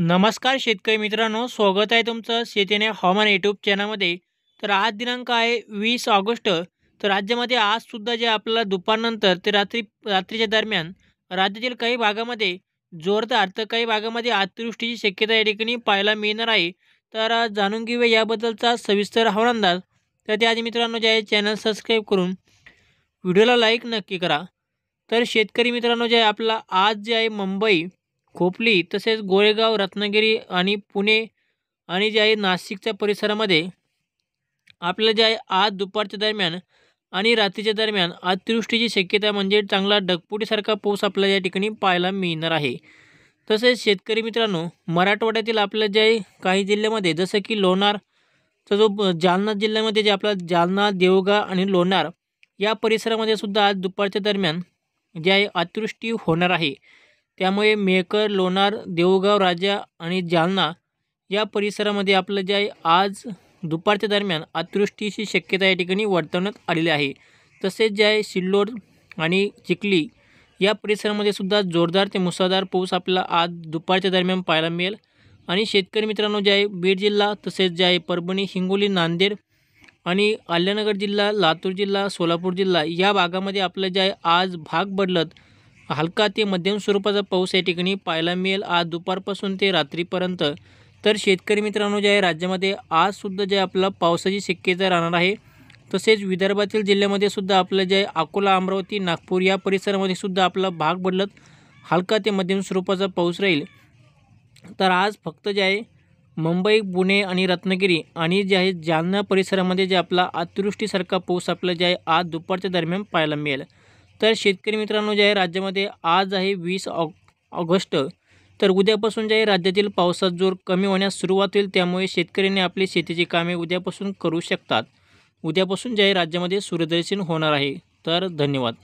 नमस्कार शेतकरी मित्रांनो, स्वागत आहे तुमचं शेतीने हवामान यूट्यूब चॅनलमध्ये. तर आज दिनांक आहे 20 ऑगस्ट. तर राज्यामध्ये आजसुद्धा जे आपल्याला दुपारनंतर ते रात्रीच्या दरम्यान राज्यातील काही भागामध्ये जोरदार तर काही भागामध्ये अतिवृष्टीची शक्यता या ठिकाणी पाहायला मिळणार आहे. तर जाणून घेऊया याबद्दलचा सविस्तर हवामान अंदाज. तर त्याआधी मित्रांनो जे आहे चॅनल सबस्क्राईब करून व्हिडिओला लाईक नक्की करा. तर शेतकरी मित्रांनो जे आहे आपला आज जे आहे मुंबई, खोपली तसेच गोरेगाव, रत्नागिरी आणि पुणे आणि जे आहे नाशिकच्या परिसरामध्ये आपल्याला जे आहे आज दुपारच्या दरम्यान आणि रात्रीच्या दरम्यान अतिवृष्टीची शक्यता म्हणजे चांगला ढगफुटीसारखा पाऊस आपल्याला या ठिकाणी पाहायला मिळणार आहे. तसेच शेतकरी मित्रांनो मराठवाड्यातील आपल्या जे आहे काही जिल्ह्यामध्ये जसं की लोणारचा जो जालना जिल्ह्यामध्ये जे आपला जालना, देवगाव आणि लोणार या परिसरामध्ये सुद्धा आज दुपारच्या दरम्यान जे आहे अतिवृष्टी होणार आहे. त्यामुळे मेहकर, लोणार, देऊळगाव राजा आणि जालना या परिसरामध्ये आपलं जे आहे आज दुपारच्या दरम्यान अतिवृष्टीची शक्यता या ठिकाणी वर्तवण्यात आलेली आहे. तसेच जे आहे सिल्लोड आणि चिखली या परिसरामध्ये सुद्धा जोरदार ते मुसळधार पाऊस आपल्याला आज दुपारच्या दरम्यान पाहायला मिळेल. आणि शेतकरी मित्रांनो जे आहे बीड जिल्हा तसेच जे आहे परभणी, हिंगोली, नांदेड आणि अहिल्यानगर जिल्हा, लातूर जिल्हा, सोलापूर जिल्हा या भागामध्ये आपलं जे आहे आज भाग बदलत हलका ते मध्यम स्वरूपाचा पाऊस या ठिकाणी पाहायला मिळेल आज दुपारपासून ते रात्रीपर्यंत. तर शेतकरी मित्रांनो जे आहे राज्यामध्ये आजसुद्धा जे आपल्याला पावसाची शक्यता राहणार आहे. तसेच विदर्भातील जिल्ह्यामध्ये सुद्धा आपलं जे आहे अकोला, अमरावती, नागपूर या परिसरामध्ये सुद्धा आपला भाग बदलत हलका ते मध्यम स्वरूपाचा पाऊस राहील. तर आज फक्त जे आहे मुंबई, पुणे आणि रत्नागिरी आणि जे आहे जालना परिसरामध्ये जे आपला अतिवृष्टीसारखा पाऊस आपल्याला जे आहे आज दुपारच्या दरम्यान पाहायला मिळेल. तर शेतकरी मित्रांनो जे आहे राज्यामध्ये आज आहे 20 ऑगस्ट. तर उद्यापासून जे आहे राज्यातील पावसाचा जोर कमी होण्यास सुरुवात होईल. त्यामुळे शेतकऱ्यांनी आपली शेतीची कामे उद्यापासून करू शकतात. उद्यापासून जे आहे राज्यामध्ये सूर्यदर्शन होणार आहे. तर धन्यवाद.